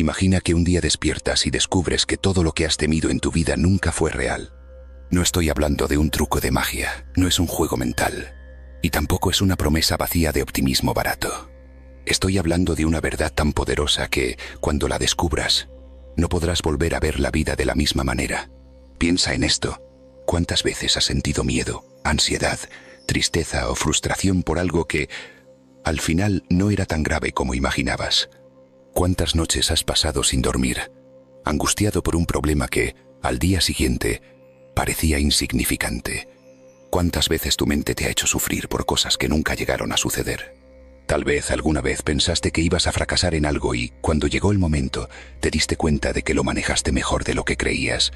Imagina que un día despiertas y descubres que todo lo que has temido en tu vida nunca fue real. No estoy hablando de un truco de magia, no es un juego mental. Y tampoco es una promesa vacía de optimismo barato. Estoy hablando de una verdad tan poderosa que, cuando la descubras, no podrás volver a ver la vida de la misma manera. Piensa en esto. ¿Cuántas veces has sentido miedo, ansiedad, tristeza o frustración por algo que, al final, no era tan grave como imaginabas? ¿Cuántas noches has pasado sin dormir, angustiado por un problema que, al día siguiente, parecía insignificante? ¿Cuántas veces tu mente te ha hecho sufrir por cosas que nunca llegaron a suceder? Tal vez alguna vez pensaste que ibas a fracasar en algo y, cuando llegó el momento, te diste cuenta de que lo manejaste mejor de lo que creías.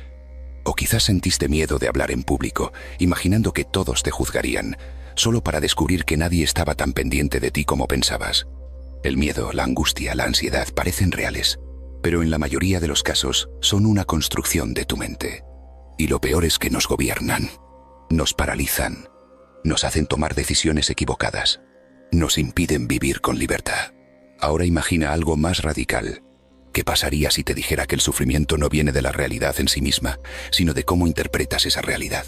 O quizás sentiste miedo de hablar en público, imaginando que todos te juzgarían, solo para descubrir que nadie estaba tan pendiente de ti como pensabas. El miedo, la angustia, la ansiedad parecen reales, pero en la mayoría de los casos son una construcción de tu mente. Y lo peor es que nos gobiernan, nos paralizan, nos hacen tomar decisiones equivocadas, nos impiden vivir con libertad. Ahora imagina algo más radical. ¿Qué pasaría si te dijera que el sufrimiento no viene de la realidad en sí misma, sino de cómo interpretas esa realidad?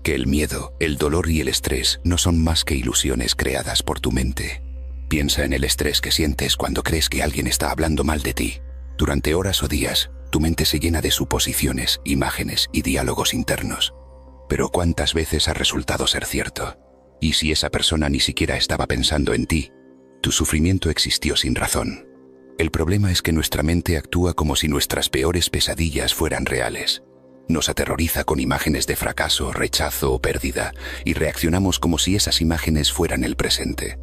Que el miedo, el dolor y el estrés no son más que ilusiones creadas por tu mente. Piensa en el estrés que sientes cuando crees que alguien está hablando mal de ti. Durante horas o días, tu mente se llena de suposiciones, imágenes y diálogos internos. Pero ¿cuántas veces ha resultado ser cierto? Y si esa persona ni siquiera estaba pensando en ti, tu sufrimiento existió sin razón. El problema es que nuestra mente actúa como si nuestras peores pesadillas fueran reales. Nos aterroriza con imágenes de fracaso, rechazo o pérdida, y reaccionamos como si esas imágenes fueran el presente.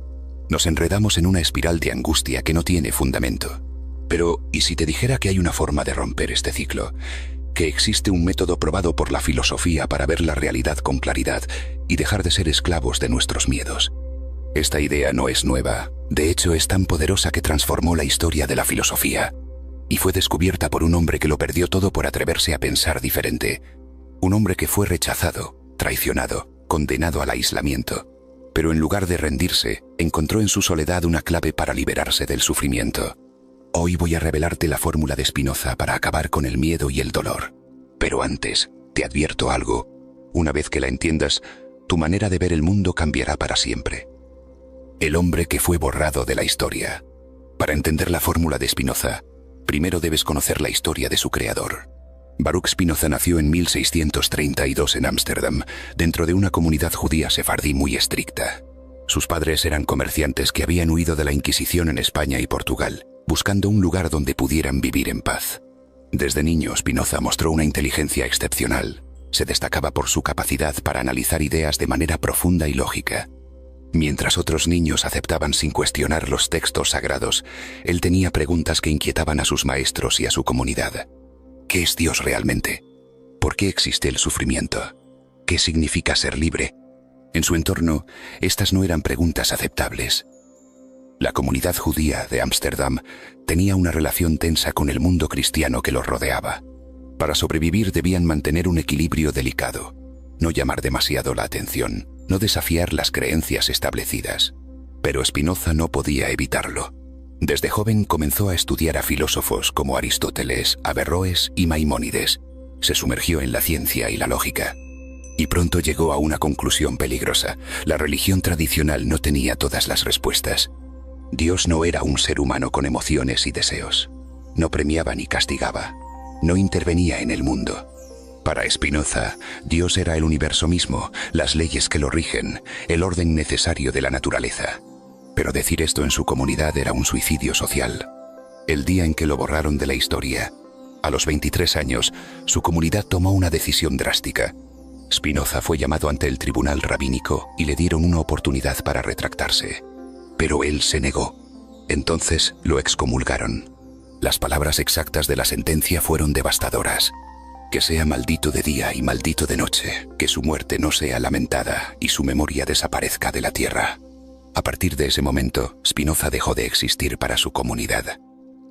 Nos enredamos en una espiral de angustia que no tiene fundamento. Pero, ¿y si te dijera que hay una forma de romper este ciclo? Que existe un método probado por la filosofía para ver la realidad con claridad y dejar de ser esclavos de nuestros miedos. Esta idea no es nueva, de hecho es tan poderosa que transformó la historia de la filosofía. Y fue descubierta por un hombre que lo perdió todo por atreverse a pensar diferente. Un hombre que fue rechazado, traicionado, condenado al aislamiento. Pero en lugar de rendirse, encontró en su soledad una clave para liberarse del sufrimiento. Hoy voy a revelarte la fórmula de Spinoza para acabar con el miedo y el dolor. Pero antes, te advierto algo. Una vez que la entiendas, tu manera de ver el mundo cambiará para siempre. El hombre que fue borrado de la historia. Para entender la fórmula de Spinoza, primero debes conocer la historia de su creador. Baruch Spinoza nació en 1632 en Ámsterdam, dentro de una comunidad judía sefardí muy estricta. Sus padres eran comerciantes que habían huido de la Inquisición en España y Portugal, buscando un lugar donde pudieran vivir en paz. Desde niño, Spinoza mostró una inteligencia excepcional. Se destacaba por su capacidad para analizar ideas de manera profunda y lógica. Mientras otros niños aceptaban sin cuestionar los textos sagrados, él tenía preguntas que inquietaban a sus maestros y a su comunidad. ¿Qué es Dios realmente? ¿Por qué existe el sufrimiento? ¿Qué significa ser libre? En su entorno, estas no eran preguntas aceptables. La comunidad judía de Ámsterdam tenía una relación tensa con el mundo cristiano que los rodeaba. Para sobrevivir debían mantener un equilibrio delicado, no llamar demasiado la atención, no desafiar las creencias establecidas. Pero Spinoza no podía evitarlo. Desde joven comenzó a estudiar a filósofos como Aristóteles, Averroes y Maimónides. Se sumergió en la ciencia y la lógica. Y pronto llegó a una conclusión peligrosa. La religión tradicional no tenía todas las respuestas. Dios no era un ser humano con emociones y deseos. No premiaba ni castigaba. No intervenía en el mundo. Para Spinoza, Dios era el universo mismo, las leyes que lo rigen, el orden necesario de la naturaleza. Pero decir esto en su comunidad era un suicidio social. El día en que lo borraron de la historia, a los 23 años, su comunidad tomó una decisión drástica. Spinoza fue llamado ante el tribunal rabínico y le dieron una oportunidad para retractarse. Pero él se negó. Entonces lo excomulgaron. Las palabras exactas de la sentencia fueron devastadoras. Que sea maldito de día y maldito de noche, que su muerte no sea lamentada y su memoria desaparezca de la tierra. A partir de ese momento, Spinoza dejó de existir para su comunidad.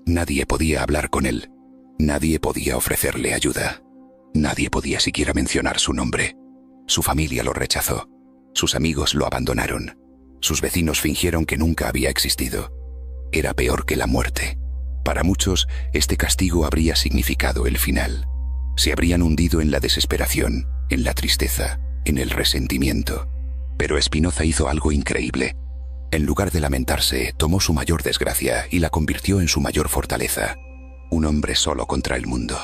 Nadie podía hablar con él. Nadie podía ofrecerle ayuda. Nadie podía siquiera mencionar su nombre. Su familia lo rechazó. Sus amigos lo abandonaron. Sus vecinos fingieron que nunca había existido. Era peor que la muerte. Para muchos, este castigo habría significado el final. Se habrían hundido en la desesperación, en la tristeza, en el resentimiento. Pero Spinoza hizo algo increíble. En lugar de lamentarse, tomó su mayor desgracia y la convirtió en su mayor fortaleza. Un hombre solo contra el mundo.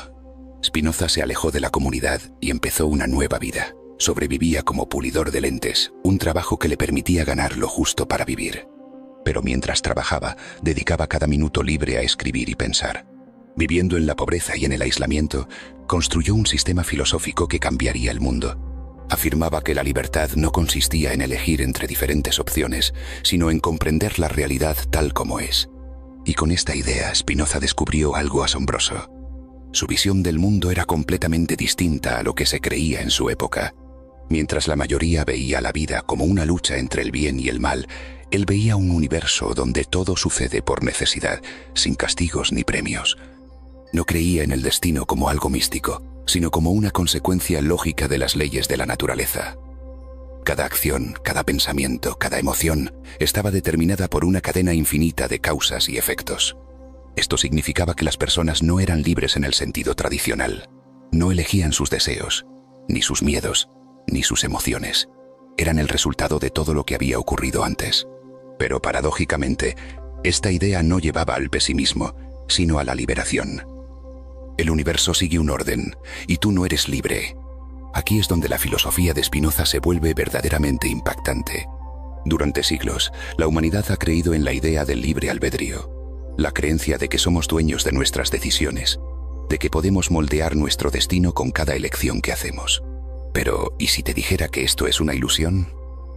Spinoza se alejó de la comunidad y empezó una nueva vida. Sobrevivía como pulidor de lentes, un trabajo que le permitía ganar lo justo para vivir. Pero mientras trabajaba, dedicaba cada minuto libre a escribir y pensar. Viviendo en la pobreza y en el aislamiento, construyó un sistema filosófico que cambiaría el mundo. Afirmaba que la libertad no consistía en elegir entre diferentes opciones, sino en comprender la realidad tal como es. Y con esta idea, Spinoza descubrió algo asombroso. Su visión del mundo era completamente distinta a lo que se creía en su época. Mientras la mayoría veía la vida como una lucha entre el bien y el mal, él veía un universo donde todo sucede por necesidad, sin castigos ni premios. No creía en el destino como algo místico, sino como una consecuencia lógica de las leyes de la naturaleza. Cada acción, cada pensamiento, cada emoción estaba determinada por una cadena infinita de causas y efectos. Esto significaba que las personas no eran libres en el sentido tradicional. No elegían sus deseos, ni sus miedos, ni sus emociones. Eran el resultado de todo lo que había ocurrido antes. Pero paradójicamente, esta idea no llevaba al pesimismo, sino a la liberación. El universo sigue un orden, y tú no eres libre. Aquí es donde la filosofía de Spinoza se vuelve verdaderamente impactante. Durante siglos, la humanidad ha creído en la idea del libre albedrío, la creencia de que somos dueños de nuestras decisiones, de que podemos moldear nuestro destino con cada elección que hacemos. Pero, ¿y si te dijera que esto es una ilusión?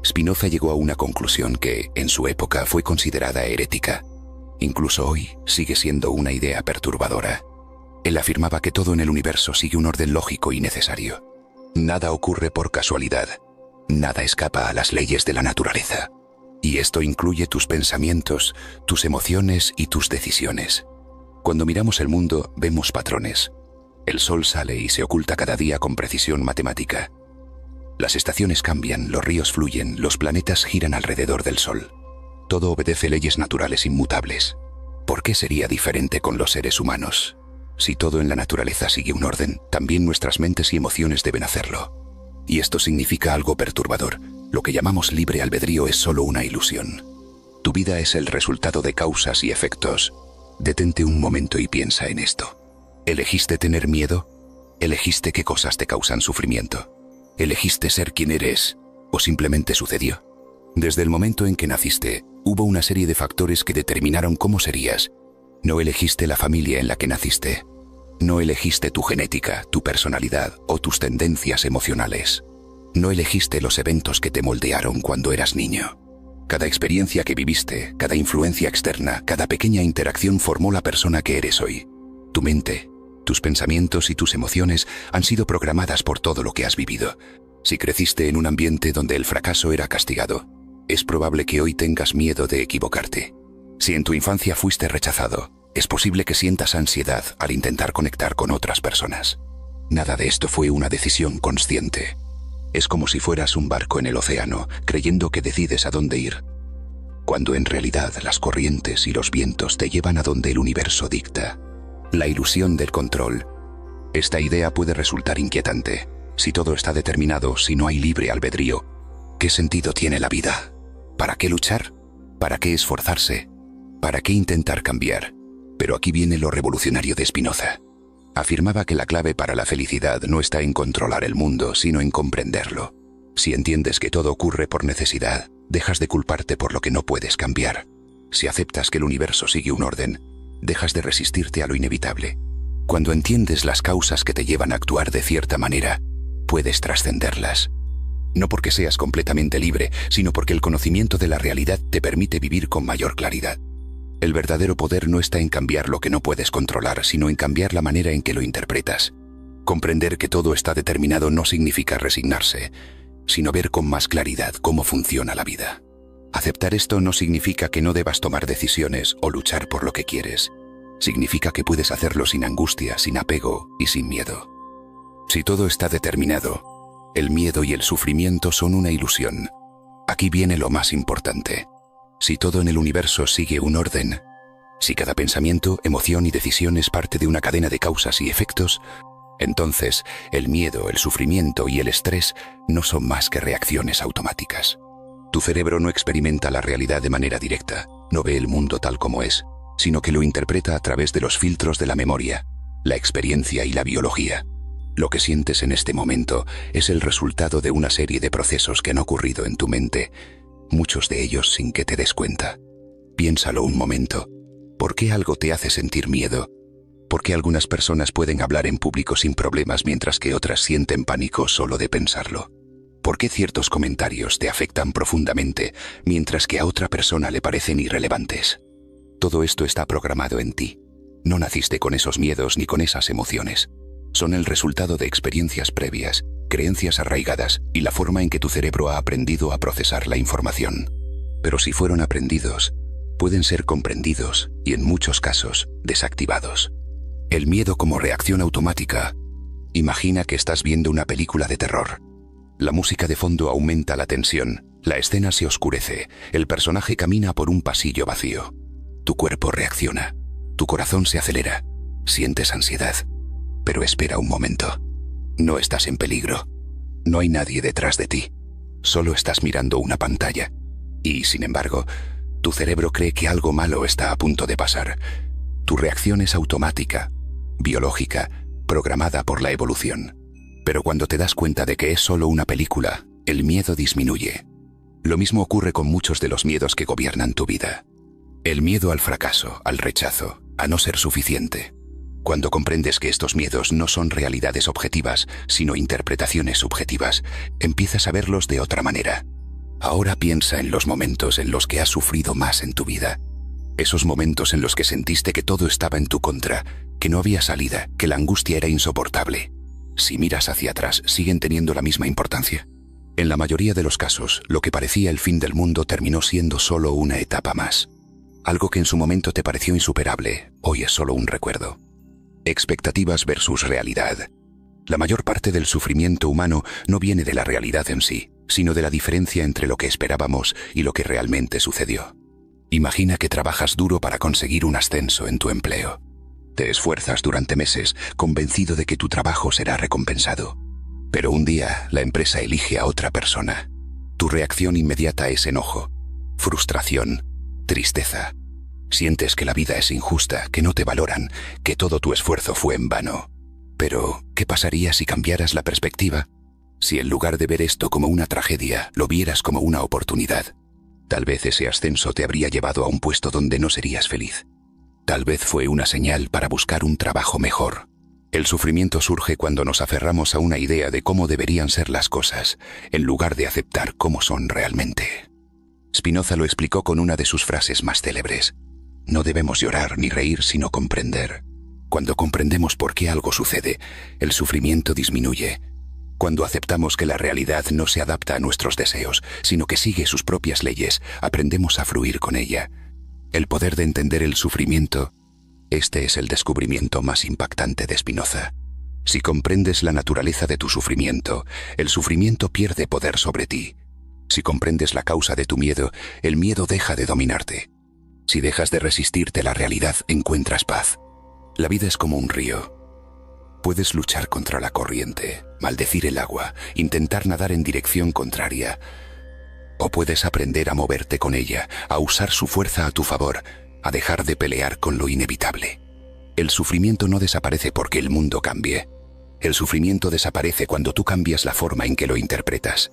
Spinoza llegó a una conclusión que, en su época, fue considerada herética. Incluso hoy, sigue siendo una idea perturbadora. Él afirmaba que todo en el universo sigue un orden lógico y necesario. Nada ocurre por casualidad. Nada escapa a las leyes de la naturaleza. Y esto incluye tus pensamientos, tus emociones y tus decisiones. Cuando miramos el mundo, vemos patrones. El sol sale y se oculta cada día con precisión matemática. Las estaciones cambian, los ríos fluyen, los planetas giran alrededor del sol. Todo obedece leyes naturales inmutables. ¿Por qué sería diferente con los seres humanos? Si todo en la naturaleza sigue un orden, también nuestras mentes y emociones deben hacerlo. Y esto significa algo perturbador. Lo que llamamos libre albedrío es solo una ilusión. Tu vida es el resultado de causas y efectos. Detente un momento y piensa en esto. ¿Elegiste tener miedo? ¿Elegiste qué cosas te causan sufrimiento? ¿Elegiste ser quien eres o simplemente sucedió? Desde el momento en que naciste, hubo una serie de factores que determinaron cómo serías. No elegiste la familia en la que naciste. No elegiste tu genética, tu personalidad o tus tendencias emocionales. No elegiste los eventos que te moldearon cuando eras niño. Cada experiencia que viviste, cada influencia externa, cada pequeña interacción formó la persona que eres hoy. Tu mente, tus pensamientos y tus emociones han sido programadas por todo lo que has vivido. Si creciste en un ambiente donde el fracaso era castigado, es probable que hoy tengas miedo de equivocarte. Si en tu infancia fuiste rechazado, es posible que sientas ansiedad al intentar conectar con otras personas. Nada de esto fue una decisión consciente. Es como si fueras un barco en el océano, creyendo que decides a dónde ir, cuando en realidad las corrientes y los vientos te llevan a donde el universo dicta. La ilusión del control. Esta idea puede resultar inquietante. Si todo está determinado, si no hay libre albedrío, ¿qué sentido tiene la vida? ¿Para qué luchar? ¿Para qué esforzarse? ¿Para qué intentar cambiar? Pero aquí viene lo revolucionario de Spinoza. Afirmaba que la clave para la felicidad no está en controlar el mundo, sino en comprenderlo. Si entiendes que todo ocurre por necesidad, dejas de culparte por lo que no puedes cambiar. Si aceptas que el universo sigue un orden, dejas de resistirte a lo inevitable. Cuando entiendes las causas que te llevan a actuar de cierta manera, puedes trascenderlas. No porque seas completamente libre, sino porque el conocimiento de la realidad te permite vivir con mayor claridad. El verdadero poder no está en cambiar lo que no puedes controlar, sino en cambiar la manera en que lo interpretas. Comprender que todo está determinado no significa resignarse, sino ver con más claridad cómo funciona la vida. Aceptar esto no significa que no debas tomar decisiones o luchar por lo que quieres. Significa que puedes hacerlo sin angustia, sin apego y sin miedo. Si todo está determinado, el miedo y el sufrimiento son una ilusión. Aquí viene lo más importante. Si todo en el universo sigue un orden, Si cada pensamiento, emoción y decisión es parte de una cadena de causas y efectos, entonces el miedo, el sufrimiento y el estrés no son más que reacciones automáticas. Tu cerebro no experimenta la realidad de manera directa, no ve el mundo tal como es, sino que lo interpreta a través de los filtros de la memoria, la experiencia y la biología. Lo que sientes en este momento es el resultado de una serie de procesos que han ocurrido en tu mente, muchos de ellos sin que te des cuenta. Piénsalo un momento. ¿Por qué algo te hace sentir miedo? ¿Por qué algunas personas pueden hablar en público sin problemas mientras que otras sienten pánico solo de pensarlo? ¿Por qué ciertos comentarios te afectan profundamente mientras que a otra persona le parecen irrelevantes? Todo esto está programado en ti. No naciste con esos miedos ni con esas emociones. Son el resultado de experiencias previas, creencias arraigadas y la forma en que tu cerebro ha aprendido a procesar la información. Pero si fueron aprendidos, pueden ser comprendidos y, en muchos casos, desactivados. El miedo como reacción automática. Imagina que estás viendo una película de terror. La música de fondo aumenta la tensión, la escena se oscurece, el personaje camina por un pasillo vacío. Tu cuerpo reacciona, tu corazón se acelera, sientes ansiedad. Pero espera un momento. No estás en peligro. No hay nadie detrás de ti. Solo estás mirando una pantalla. Y, sin embargo, tu cerebro cree que algo malo está a punto de pasar. Tu reacción es automática, biológica, programada por la evolución. Pero cuando te das cuenta de que es solo una película, el miedo disminuye. Lo mismo ocurre con muchos de los miedos que gobiernan tu vida. El miedo al fracaso, al rechazo, a no ser suficiente. Cuando comprendes que estos miedos no son realidades objetivas, sino interpretaciones subjetivas, empiezas a verlos de otra manera. Ahora piensa en los momentos en los que has sufrido más en tu vida. Esos momentos en los que sentiste que todo estaba en tu contra, que no había salida, que la angustia era insoportable. Si miras hacia atrás, ¿siguen teniendo la misma importancia? En la mayoría de los casos, lo que parecía el fin del mundo terminó siendo solo una etapa más. Algo que en su momento te pareció insuperable, hoy es solo un recuerdo. Expectativas versus realidad. La mayor parte del sufrimiento humano no viene de la realidad en sí, sino de la diferencia entre lo que esperábamos y lo que realmente sucedió. Imagina que trabajas duro para conseguir un ascenso en tu empleo. Te esfuerzas durante meses, convencido de que tu trabajo será recompensado. Pero un día, la empresa elige a otra persona. Tu reacción inmediata es enojo, frustración, tristeza. Sientes que la vida es injusta, que no te valoran, que todo tu esfuerzo fue en vano. Pero, ¿qué pasaría si cambiaras la perspectiva? Si en lugar de ver esto como una tragedia, lo vieras como una oportunidad. Tal vez ese ascenso te habría llevado a un puesto donde no serías feliz. Tal vez fue una señal para buscar un trabajo mejor. El sufrimiento surge cuando nos aferramos a una idea de cómo deberían ser las cosas, en lugar de aceptar cómo son realmente. Spinoza lo explicó con una de sus frases más célebres. No debemos llorar ni reír sino comprender. Cuando comprendemos por qué algo sucede, el sufrimiento disminuye. Cuando aceptamos que la realidad no se adapta a nuestros deseos, sino que sigue sus propias leyes, aprendemos a fluir con ella. El poder de entender el sufrimiento, este es el descubrimiento más impactante de Spinoza. Si comprendes la naturaleza de tu sufrimiento, el sufrimiento pierde poder sobre ti. Si comprendes la causa de tu miedo, el miedo deja de dominarte. Si dejas de resistirte a la realidad, encuentras paz. La vida es como un río. Puedes luchar contra la corriente, maldecir el agua, intentar nadar en dirección contraria. O puedes aprender a moverte con ella, a usar su fuerza a tu favor, a dejar de pelear con lo inevitable. El sufrimiento no desaparece porque el mundo cambie. El sufrimiento desaparece cuando tú cambias la forma en que lo interpretas.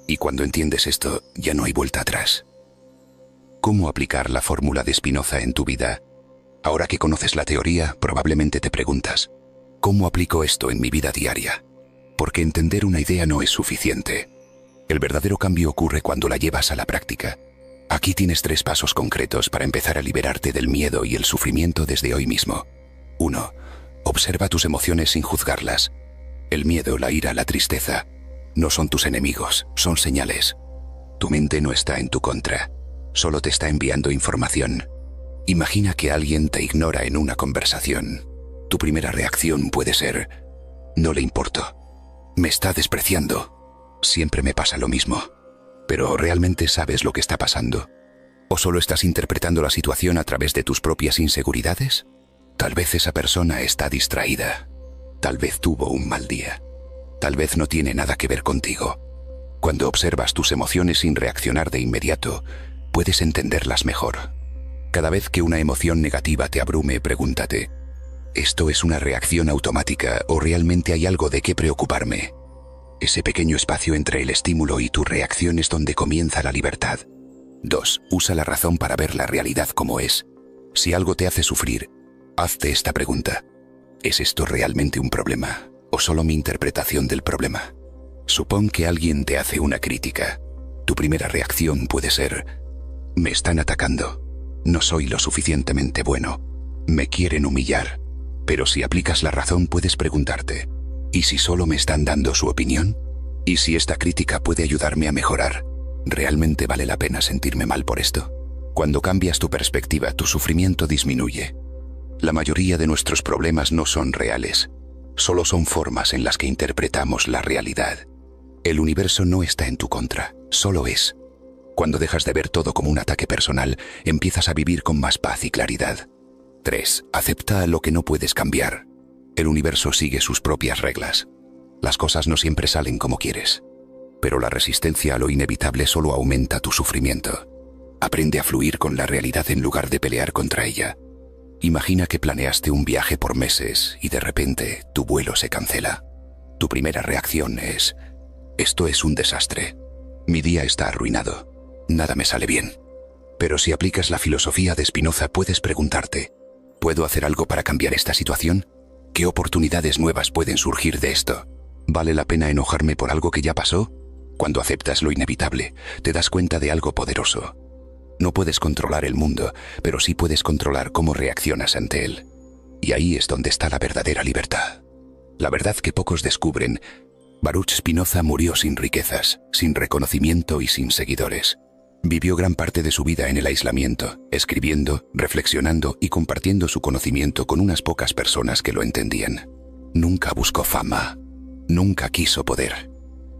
Y cuando entiendes esto, ya no hay vuelta atrás. ¿Cómo aplicar la fórmula de Spinoza en tu vida? Ahora que conoces la teoría, probablemente te preguntas, ¿cómo aplico esto en mi vida diaria? Porque entender una idea no es suficiente. El verdadero cambio ocurre cuando la llevas a la práctica. Aquí tienes 3 pasos concretos para empezar a liberarte del miedo y el sufrimiento desde hoy mismo. 1. Observa tus emociones sin juzgarlas. El miedo, la ira, la tristeza no son tus enemigos, son señales. Tu mente no está en tu contra, solo te está enviando información. Imagina que alguien te ignora en una conversación. Tu primera reacción puede ser, no le importo, me está despreciando. Siempre me pasa lo mismo. Pero ¿realmente sabes lo que está pasando? ¿O solo estás interpretando la situación a través de tus propias inseguridades? Tal vez esa persona está distraída. Tal vez tuvo un mal día. Tal vez no tiene nada que ver contigo. Cuando observas tus emociones sin reaccionar de inmediato, puedes entenderlas mejor. Cada vez que una emoción negativa te abrume, pregúntate, ¿esto es una reacción automática o realmente hay algo de qué preocuparme? Ese pequeño espacio entre el estímulo y tu reacción es donde comienza la libertad. 2. Usa la razón para ver la realidad como es. Si algo te hace sufrir, hazte esta pregunta. ¿Es esto realmente un problema o solo mi interpretación del problema? Supón que alguien te hace una crítica. Tu primera reacción puede ser, me están atacando, no soy lo suficientemente bueno, me quieren humillar. Pero si aplicas la razón puedes preguntarte, ¿y si solo me están dando su opinión? ¿Y si esta crítica puede ayudarme a mejorar? ¿Realmente vale la pena sentirme mal por esto? Cuando cambias tu perspectiva, tu sufrimiento disminuye. La mayoría de nuestros problemas no son reales, solo son formas en las que interpretamos la realidad. El universo no está en tu contra, solo es. Cuando dejas de ver todo como un ataque personal, empiezas a vivir con más paz y claridad. 3. Acepta lo que no puedes cambiar. El universo sigue sus propias reglas. Las cosas no siempre salen como quieres. Pero la resistencia a lo inevitable solo aumenta tu sufrimiento. Aprende a fluir con la realidad en lugar de pelear contra ella. Imagina que planeaste un viaje por meses y de repente tu vuelo se cancela. Tu primera reacción es, esto es un desastre. Mi día está arruinado. Nada me sale bien. Pero si aplicas la filosofía de Spinoza puedes preguntarte, ¿puedo hacer algo para cambiar esta situación? ¿Qué oportunidades nuevas pueden surgir de esto? ¿Vale la pena enojarme por algo que ya pasó? Cuando aceptas lo inevitable, te das cuenta de algo poderoso. No puedes controlar el mundo, pero sí puedes controlar cómo reaccionas ante él. Y ahí es donde está la verdadera libertad. La verdad que pocos descubren. Baruch Spinoza murió sin riquezas, sin reconocimiento y sin seguidores. Vivió gran parte de su vida en el aislamiento, escribiendo, reflexionando y compartiendo su conocimiento con unas pocas personas que lo entendían. Nunca buscó fama, nunca quiso poder,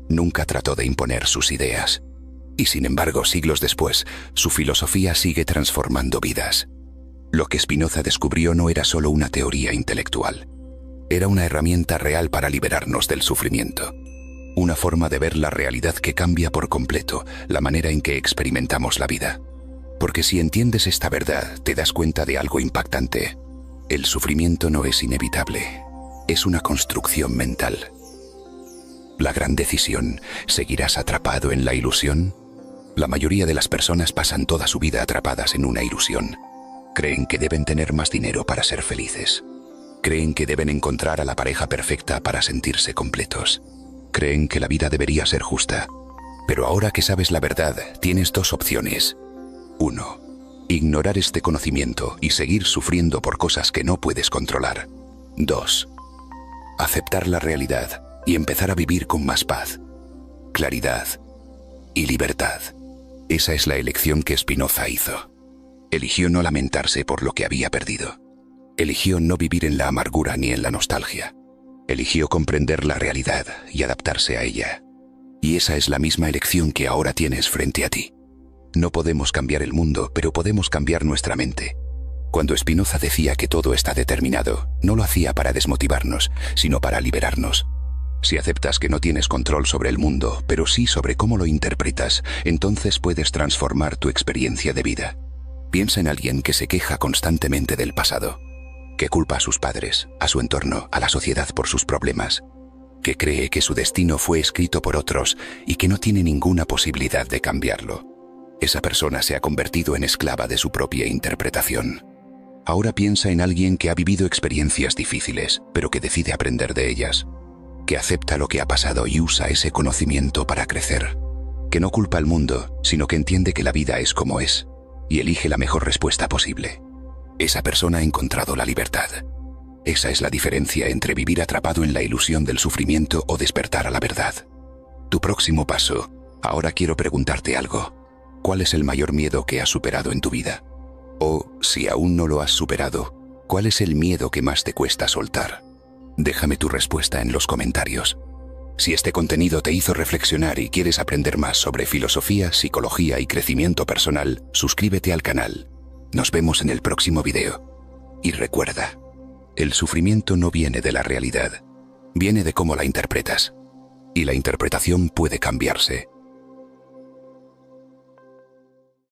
nunca trató de imponer sus ideas. Y sin embargo, siglos después, su filosofía sigue transformando vidas. Lo que Spinoza descubrió no era solo una teoría intelectual. Era una herramienta real para liberarnos del sufrimiento. Una forma de ver la realidad que cambia por completo la manera en que experimentamos la vida. Porque si entiendes esta verdad, te das cuenta de algo impactante. El sufrimiento no es inevitable. Es una construcción mental. La gran decisión, ¿seguirás atrapado en la ilusión? La mayoría de las personas pasan toda su vida atrapadas en una ilusión. Creen que deben tener más dinero para ser felices. Creen que deben encontrar a la pareja perfecta para sentirse completos. Creen que la vida debería ser justa. Pero ahora que sabes la verdad, tienes dos opciones. 1. Ignorar este conocimiento y seguir sufriendo por cosas que no puedes controlar. 2. Aceptar la realidad y empezar a vivir con más paz, claridad y libertad. Esa es la elección que Spinoza hizo. Eligió no lamentarse por lo que había perdido. Eligió no vivir en la amargura ni en la nostalgia. Eligió comprender la realidad y adaptarse a ella. Y esa es la misma elección que ahora tienes frente a ti. No podemos cambiar el mundo, pero podemos cambiar nuestra mente. Cuando Spinoza decía que todo está determinado, no lo hacía para desmotivarnos, sino para liberarnos. Si aceptas que no tienes control sobre el mundo, pero sí sobre cómo lo interpretas, entonces puedes transformar tu experiencia de vida. Piensa en alguien que se queja constantemente del pasado, que culpa a sus padres, a su entorno, a la sociedad por sus problemas, que cree que su destino fue escrito por otros y que no tiene ninguna posibilidad de cambiarlo. Esa persona se ha convertido en esclava de su propia interpretación. Ahora piensa en alguien que ha vivido experiencias difíciles, pero que decide aprender de ellas, que acepta lo que ha pasado y usa ese conocimiento para crecer, que no culpa al mundo, sino que entiende que la vida es como es, y elige la mejor respuesta posible. Esa persona ha encontrado la libertad. Esa es la diferencia entre vivir atrapado en la ilusión del sufrimiento o despertar a la verdad. Tu próximo paso. Ahora quiero preguntarte algo. ¿Cuál es el mayor miedo que has superado en tu vida? O, si aún no lo has superado, ¿cuál es el miedo que más te cuesta soltar? Déjame tu respuesta en los comentarios. Si este contenido te hizo reflexionar y quieres aprender más sobre filosofía, psicología y crecimiento personal, suscríbete al canal. Nos vemos en el próximo video. Y recuerda, el sufrimiento no viene de la realidad, viene de cómo la interpretas. Y la interpretación puede cambiarse.